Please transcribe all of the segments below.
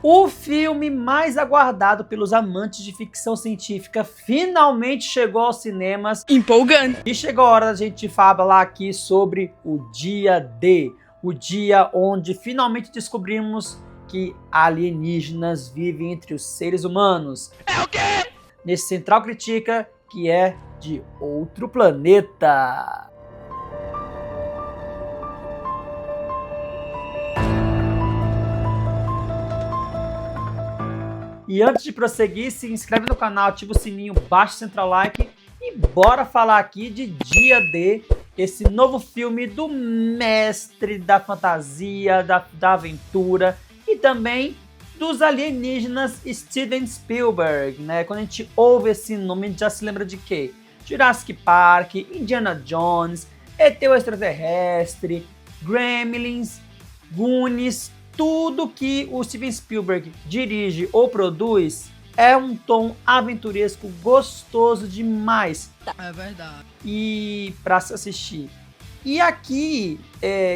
O filme mais aguardado pelos amantes de ficção científica finalmente chegou aos cinemas. Empolgante! E chegou a hora da gente falar aqui sobre o dia D, o dia onde finalmente descobrimos que alienígenas vivem entre os seres humanos. É o quê? Nesse Central Critica, que é de outro planeta. E antes de prosseguir, se inscreve no canal, ativa o sininho, baixa o Central Like e bora falar aqui de Dia D, esse novo filme do mestre da fantasia, da aventura e também dos alienígenas Steven Spielberg, né? Quando a gente ouve esse nome, a gente já se lembra de quê? Jurassic Park, Indiana Jones, ET o Extraterrestre, Gremlins, Goonies. Tudo que o Steven Spielberg dirige ou produz é um tom aventuresco gostoso demais. É verdade. E para se assistir. E aqui,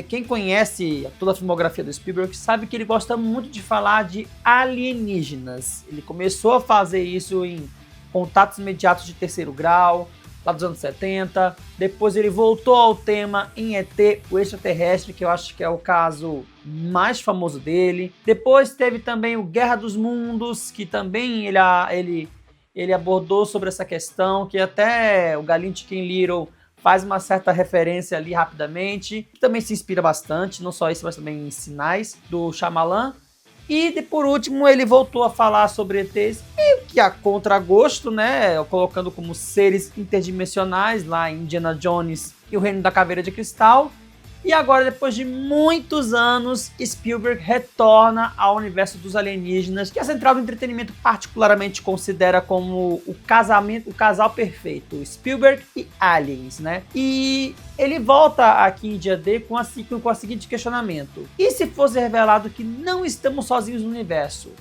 quem conhece toda a filmografia do Spielberg sabe que ele gosta muito de falar de alienígenas. Ele começou a fazer isso em Contatos Imediatos de Terceiro Grau, lá dos anos 70. Depois ele voltou ao tema em ET, o Extraterrestre, que eu acho que é o caso mais famoso dele. Depois teve também o Guerra dos Mundos, que também ele abordou sobre essa questão, que até o Galinho Chicken Little faz uma certa referência ali rapidamente, que também se inspira bastante, não só isso, mas também em Sinais, do Shyamalan. E por último ele voltou a falar sobre ETs, meio que a contragosto, né, colocando como seres interdimensionais lá em Indiana Jones e o Reino da Caveira de Cristal. E agora, depois de muitos anos, Spielberg retorna ao universo dos alienígenas, que a Central do Entretenimento particularmente considera como o casal perfeito, Spielberg e aliens, né? E ele volta aqui em Dia D com a seguinte questionamento: e se fosse revelado que não estamos sozinhos no universo?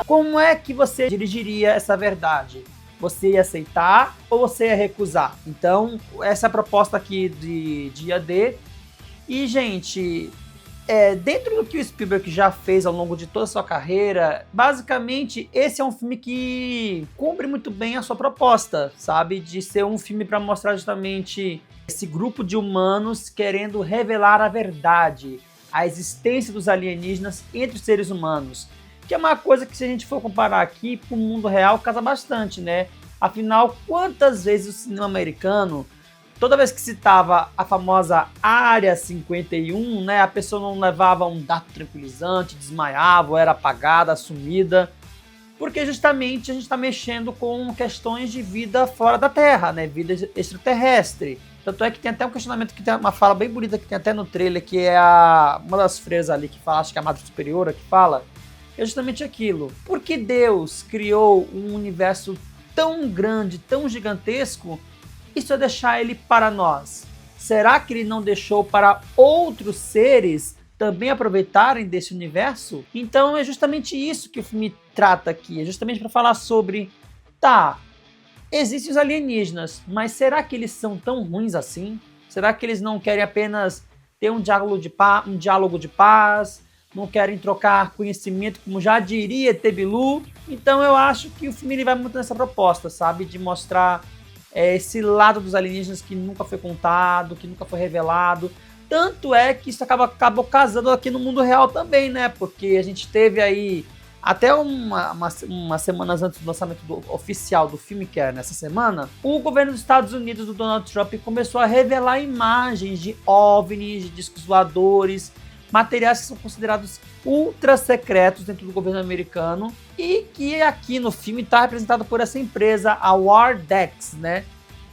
Como é que você dirigiria essa verdade? Você ia aceitar ou você ia recusar? Então, essa é a proposta aqui de Dia D. E, gente, dentro do que o Spielberg já fez ao longo de toda a sua carreira, basicamente, esse é um filme que cumpre muito bem a sua proposta, sabe? De ser um filme para mostrar justamente esse grupo de humanos querendo revelar a verdade, a existência dos alienígenas entre os seres humanos. Que é uma coisa que, se a gente for comparar aqui com o mundo real, casa bastante, né? Afinal, quantas vezes o cinema americano, toda vez que citava a famosa Área 51, né, a pessoa não levava um dado tranquilizante, desmaiava, ou era apagada, sumida, porque justamente a gente está mexendo com questões de vida fora da Terra, né, vida extraterrestre. Tanto é que tem até um questionamento, que tem uma fala bem bonita que tem até no trailer, que é uma das freiras ali que fala, acho que é a Madre Superiora que fala, é justamente aquilo. Por que Deus criou um universo tão grande, tão gigantesco, e só deixar ele para nós? Será que ele não deixou para outros seres também aproveitarem desse universo? Então é justamente isso que o filme trata aqui. É justamente para falar sobre, tá, existem os alienígenas, mas será que eles são tão ruins assim? Será que eles não querem apenas ter um diálogo de paz? Não querem trocar conhecimento, como já diria Tebilu? Então eu acho que o filme ele vai muito nessa proposta, sabe? De mostrar esse lado dos alienígenas que nunca foi contado, que nunca foi revelado. Tanto é que isso acabou casando aqui no mundo real também, né? Porque a gente teve aí, até umas semanas antes do lançamento oficial do filme, que era nessa semana, o governo dos Estados Unidos, do Donald Trump, começou a revelar imagens de OVNIs, de discos voadores, materiais que são considerados ultra secretos dentro do governo americano e que aqui no filme está representado por essa empresa, a Wardex, né?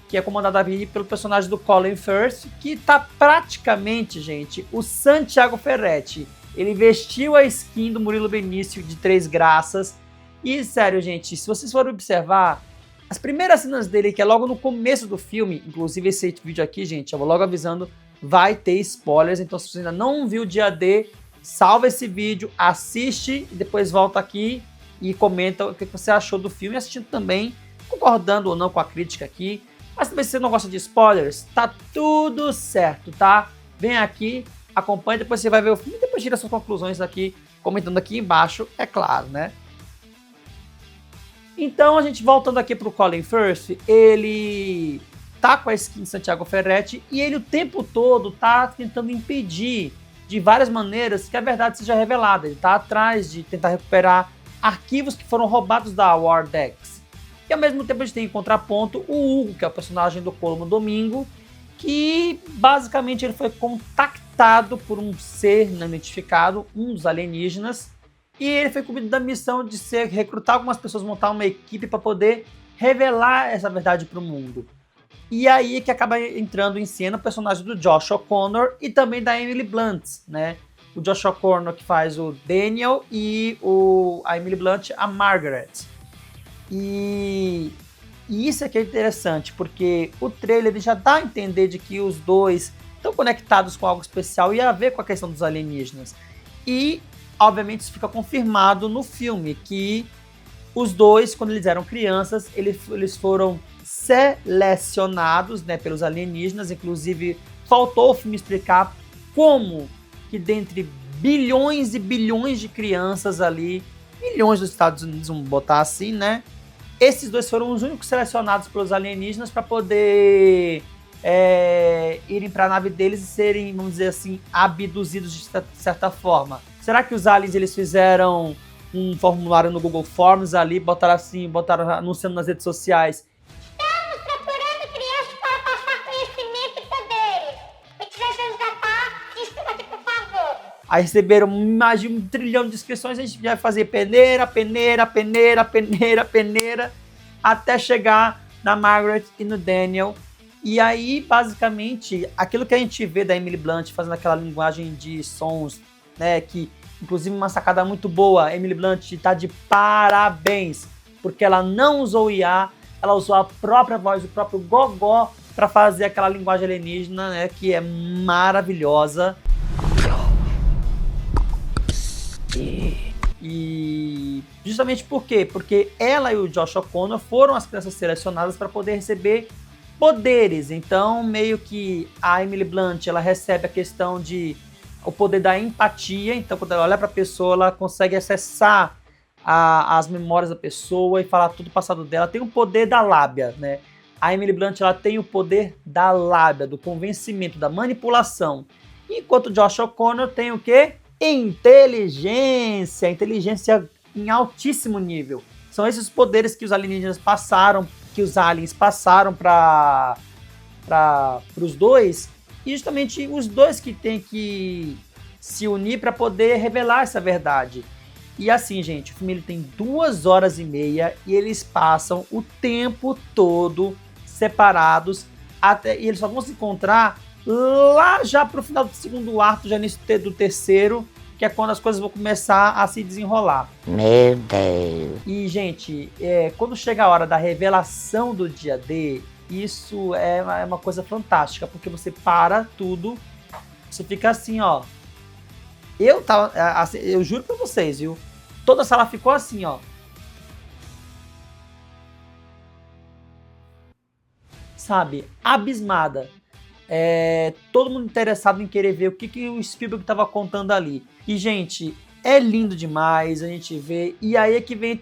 Que é comandada ali pelo personagem do Colin Firth, que tá praticamente, gente, o Santiago Ferretti. Ele vestiu a skin do Murilo Benício de Três Graças. E, sério, gente, se vocês forem observar, as primeiras cenas dele, que é logo no começo do filme, inclusive esse vídeo aqui, gente, eu vou logo avisando, vai ter spoilers, então se você ainda não viu o Dia D, salva esse vídeo, assiste e depois volta aqui e comenta o que você achou do filme, assistindo também, concordando ou não com a crítica aqui. Mas também, se você não gosta de spoilers, tá tudo certo, tá? Vem aqui, acompanha, depois você vai ver o filme e depois tira suas conclusões aqui comentando aqui embaixo, é claro, né? Então, a gente voltando aqui pro Colin Firth, ele tá com a skin de Santiago Ferretti e ele o tempo todo tá tentando impedir de várias maneiras que a verdade seja revelada. Ele tá atrás de tentar recuperar arquivos que foram roubados da Wardex. E ao mesmo tempo a gente tem em contraponto o Hugo, que é o personagem do Colmo Domingo, que basicamente ele foi contactado por um ser não identificado, um dos alienígenas, e ele foi incumbido da missão de recrutar algumas pessoas, montar uma equipe para poder revelar essa verdade para o mundo. E aí é que acaba entrando em cena o personagem do Josh O'Connor e também da Emily Blunt, né? O Josh O'Connor que faz o Daniel e a Emily Blunt a Margaret. E isso é que é interessante, porque o trailer ele já dá a entender de que os dois estão conectados com algo especial e a ver com a questão dos alienígenas. E, obviamente, isso fica confirmado no filme, que os dois, quando eles eram crianças, eles foram selecionados, né, pelos alienígenas. Inclusive, faltou o filme explicar como que dentre bilhões e bilhões de crianças ali, milhões dos Estados Unidos, vamos botar assim, né? Esses dois foram os únicos selecionados pelos alienígenas para poder irem para a nave deles e serem, vamos dizer assim, abduzidos de certa forma. Será que os aliens eles fizeram um formulário no Google Forms ali, botaram anunciando nas redes sociais? Estamos procurando crianças para passar conhecimento e poderes. Se quiser resgatar, inscreva-se, por favor. Aí receberam mais de 1 trilhão de inscrições, a gente vai fazer peneira, até chegar na Margaret e no Daniel. E aí, basicamente, aquilo que a gente vê da Emily Blunt fazendo aquela linguagem de sons, né, que inclusive uma sacada muito boa, a Emily Blunt tá de parabéns, porque ela não usou IA, ela usou a própria voz, o próprio gogó para fazer aquela linguagem alienígena, né, que é maravilhosa. E justamente por quê? Porque ela e o Josh O'Connor foram as crianças selecionadas para poder receber poderes. Então, meio que a Emily Blunt, ela recebe a questão de o poder da empatia. Então, quando ela olha para a pessoa, ela consegue acessar as memórias da pessoa e falar tudo o passado dela. Tem o poder da lábia, né? A Emily Blunt, ela tem o poder da lábia, do convencimento, da manipulação. Enquanto o Josh O'Connor tem o quê? Inteligência em altíssimo nível. São esses poderes que os alienígenas passaram, que os aliens passaram para os dois, e justamente os dois que têm que se unir para poder revelar essa verdade. E assim, gente, o filme ele tem 2h30 e eles passam o tempo todo separados, e eles só vão se encontrar lá já pro final do segundo ato, já início do terceiro, que é quando as coisas vão começar a se desenrolar. Meu Deus. E, gente, quando chega a hora da revelação do dia D, isso é uma coisa fantástica, porque você para tudo, você fica assim, ó. Eu juro pra vocês, viu? Toda a sala ficou assim, ó. Sabe? Abismada. Todo mundo interessado em querer ver o que o Spielberg estava contando ali. E, gente, é lindo demais a gente ver. E aí é que vem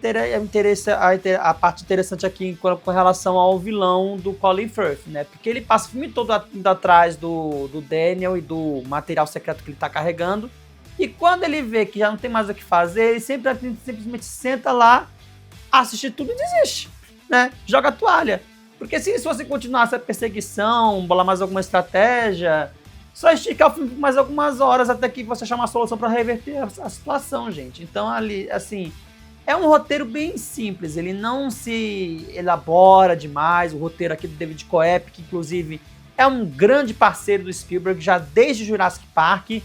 a parte interessante aqui com relação ao vilão do Colin Firth, né? Porque ele passa o filme todo indo atrás do Daniel e do material secreto que ele está carregando. E quando ele vê que já não tem mais o que fazer, ele simplesmente senta lá, assiste tudo e desiste, né? Joga a toalha. Porque se você continuar essa perseguição, bolar mais alguma estratégia, só esticar o filme por mais algumas horas até que você achar uma solução para reverter a situação, gente. Então, ali, assim, é um roteiro bem simples, ele não se elabora demais. O roteiro aqui do David Koepp, que inclusive é um grande parceiro do Spielberg já desde Jurassic Park.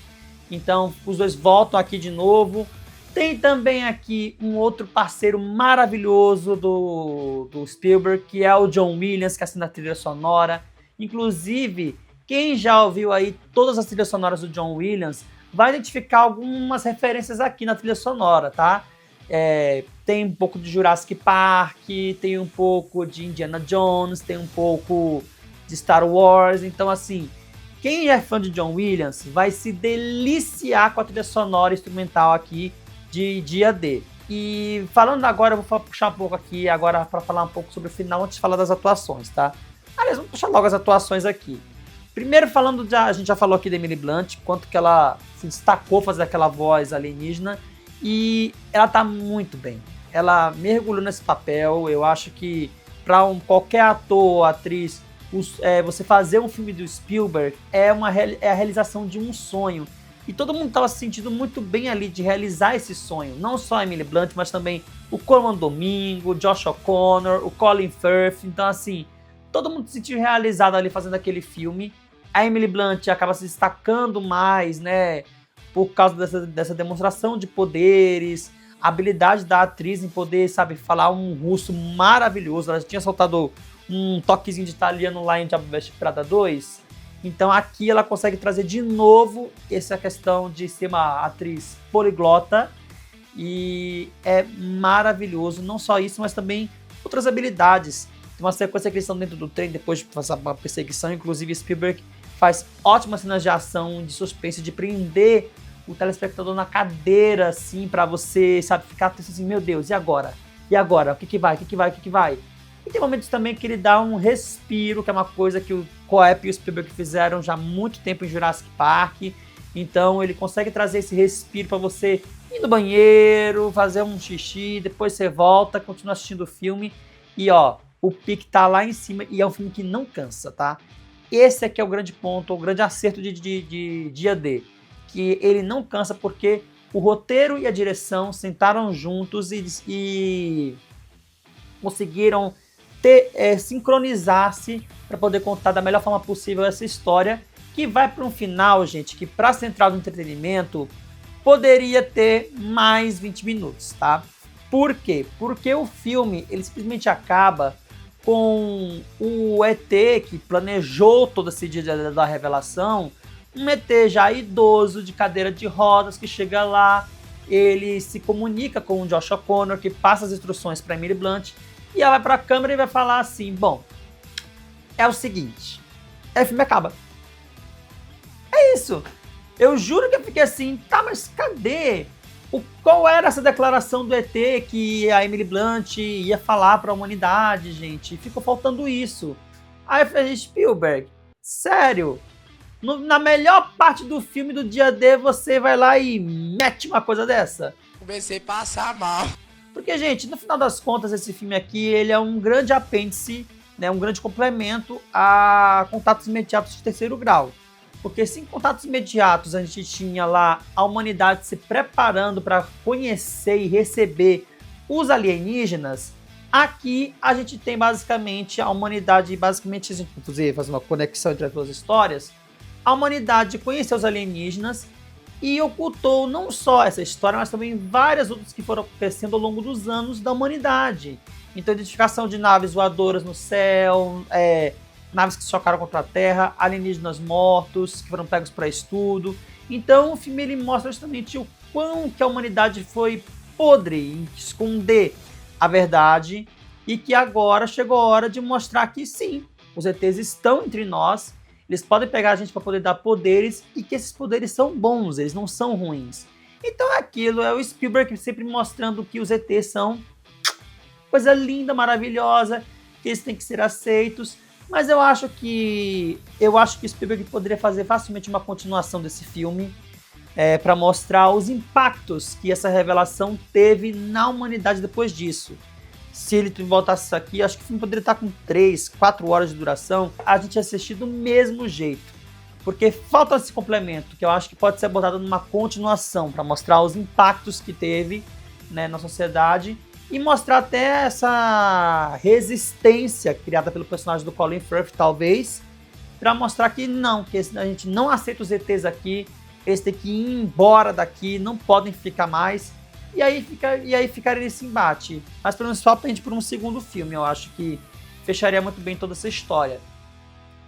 Então, os dois voltam aqui de novo. Tem também aqui um outro parceiro maravilhoso do Spielberg, que é o John Williams, que assina a trilha sonora. Inclusive, quem já ouviu aí todas as trilhas sonoras do John Williams vai identificar algumas referências aqui na trilha sonora, tá? Tem um pouco de Jurassic Park, tem um pouco de Indiana Jones, tem um pouco de Star Wars. Então, assim, quem é fã de John Williams vai se deliciar com a trilha sonora instrumental aqui de dia D. E falando agora, eu vou puxar um pouco aqui agora para falar um pouco sobre o final antes de falar das atuações, tá? Aliás, vamos puxar logo as atuações aqui. Primeiro falando, a gente já falou aqui da Emily Blunt, quanto que ela se destacou fazer aquela voz alienígena, e ela tá muito bem. Ela mergulhou nesse papel, eu acho que para qualquer ator ou atriz, você fazer um filme do Spielberg é a realização de um sonho. E todo mundo estava se sentindo muito bem ali de realizar esse sonho. Não só a Emily Blunt, mas também o Colman Domingo, o Josh O'Connor, o Colin Firth. Então, assim, todo mundo se sentiu realizado ali fazendo aquele filme. A Emily Blunt acaba se destacando mais, né? Por causa dessa demonstração de poderes, a habilidade da atriz em poder, sabe, falar um russo maravilhoso. Ela já tinha soltado um toquezinho de italiano lá em Diabo Veste Prada 2. Então aqui ela consegue trazer de novo essa questão de ser uma atriz poliglota. E é maravilhoso, não só isso, mas também outras habilidades. Tem uma sequência que eles estão dentro do trem depois de fazer uma perseguição. Inclusive Spielberg faz ótimas cenas de ação, de suspense, de prender o telespectador na cadeira, assim, pra você, sabe, ficar assim, meu Deus, e agora? E agora? O que vai? E tem momentos também que ele dá um respiro, que é uma coisa que o Coep e o Spielberg fizeram já há muito tempo em Jurassic Park. Então ele consegue trazer esse respiro pra você ir no banheiro, fazer um xixi, depois você volta, continua assistindo o filme. E ó, o pique tá lá em cima e é um filme que não cansa, tá? Esse aqui é o grande ponto, o grande acerto de Dia D. Que ele não cansa porque o roteiro e a direção sentaram juntos e conseguiram sincronizar-se para poder contar da melhor forma possível essa história, que vai para um final, gente, que para a central do entretenimento poderia ter mais 20 minutos, tá? Por quê? Porque o filme, ele simplesmente acaba com o ET que planejou todo esse dia da revelação, um ET já idoso, de cadeira de rodas, que chega lá, ele se comunica com o Josh O'Connor, que passa as instruções para Emily Blunt, e ela vai pra câmera e vai falar assim, bom, é o seguinte, o filme acaba. É isso. Eu juro que eu fiquei assim, tá, mas cadê? Qual era essa declaração do ET que a Emily Blunt ia falar pra humanidade, gente? Ficou faltando isso. Aí eu falei, Spielberg, sério? Na melhor parte do filme do dia D, você vai lá e mete uma coisa dessa? Comecei a passar mal. Porque, gente, no final das contas, esse filme aqui, ele é um grande apêndice, né, um grande complemento a Contatos Imediatos de Terceiro Grau. Porque se em Contatos Imediatos a gente tinha lá a humanidade se preparando para conhecer e receber os alienígenas, aqui a gente tem basicamente a humanidade, basicamente, se a gente fazer uma conexão entre as duas histórias, a humanidade conheceu os alienígenas e ocultou não só essa história, mas também várias outras que foram acontecendo ao longo dos anos da humanidade. Então, identificação de naves voadoras no céu, naves que se chocaram contra a Terra, alienígenas mortos, que foram pegos para estudo. Então, o filme ele mostra justamente o quão que a humanidade foi podre em esconder a verdade e que agora chegou a hora de mostrar que sim, os ETs estão entre nós. Eles podem pegar a gente para poder dar poderes e que esses poderes são bons, eles não são ruins. Então é aquilo, é o Spielberg sempre mostrando que os ETs são coisa linda, maravilhosa, que eles têm que ser aceitos. Mas eu acho que Spielberg poderia fazer facilmente uma continuação desse filme para mostrar os impactos que essa revelação teve na humanidade depois disso. Se ele voltasse isso aqui, acho que o filme poderia estar com 3, 4 horas de duração, a gente ia assistir do mesmo jeito. Porque falta esse complemento, que eu acho que pode ser abordado numa continuação, para mostrar os impactos que teve, né, na sociedade, e mostrar até essa resistência criada pelo personagem do Colin Firth, talvez, para mostrar que não, que a gente não aceita os ETs aqui, eles têm que ir embora daqui, não podem ficar mais. E aí ficaria nesse embate. Mas pelo menos só pende por um segundo filme. Eu acho que fecharia muito bem toda essa história.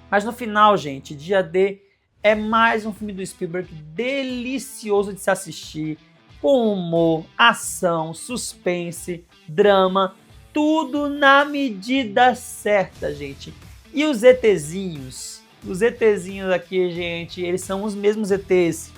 Mas no final, gente, Dia D é mais um filme do Spielberg delicioso de se assistir. Com humor, ação, suspense, drama. Tudo na medida certa, gente. E os ETzinhos? Os ETzinhos aqui, gente, eles são os mesmos ETs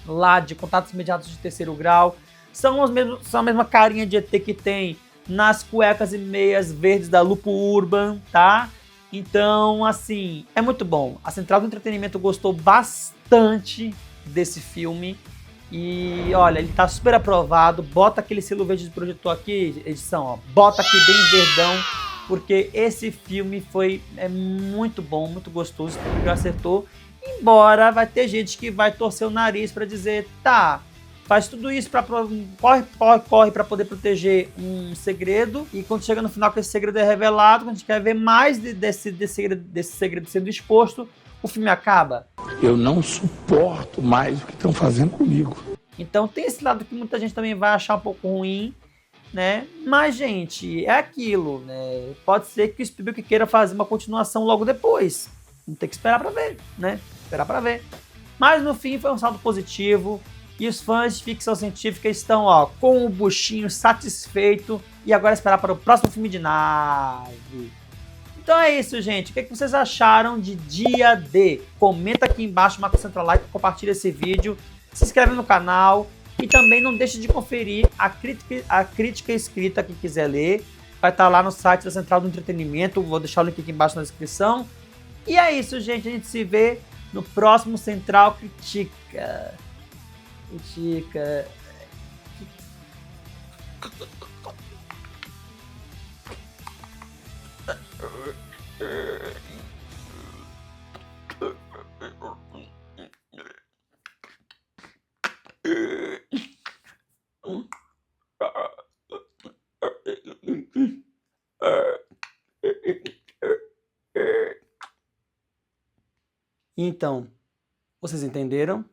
lá de Contatos Imediatos de Terceiro Grau. são a mesma carinha de ET que tem nas cuecas e meias verdes da Lupo Urban, tá? Então, assim, é muito bom. A Central do Entretenimento gostou bastante desse filme. E olha, ele tá super aprovado. Bota aquele selo verde de projetor aqui, edição, ó. Bota aqui bem verdão, porque esse filme é muito bom, muito gostoso. O que acertou. Embora vai ter gente que vai torcer o nariz pra dizer, tá, faz tudo isso para corre para poder proteger um segredo, e quando chega no final que esse segredo é revelado, quando a gente quer ver mais desse segredo sendo exposto, o filme acaba. Eu não suporto mais o que estão fazendo comigo. Então tem esse lado que muita gente também vai achar um pouco ruim, né? Mas, gente, é aquilo, né? Pode ser que o Spielberg queira fazer uma continuação logo depois. Vamos ter que esperar para ver, né? Esperar para ver. Mas no fim foi um saldo positivo. E os fãs de ficção científica estão, ó, com o buchinho satisfeito. E agora esperar para o próximo filme de nave. Então é isso, gente. O que vocês acharam de Dia D? Comenta aqui embaixo, marca o Central Like, compartilha esse vídeo. Se inscreve no canal. E também não deixe de conferir a crítica escrita que quiser ler. Vai estar lá no site da Central do Entretenimento. Vou deixar o link aqui embaixo na descrição. E é isso, gente. A gente se vê no próximo Central Critica. Critica. Então, vocês entenderam?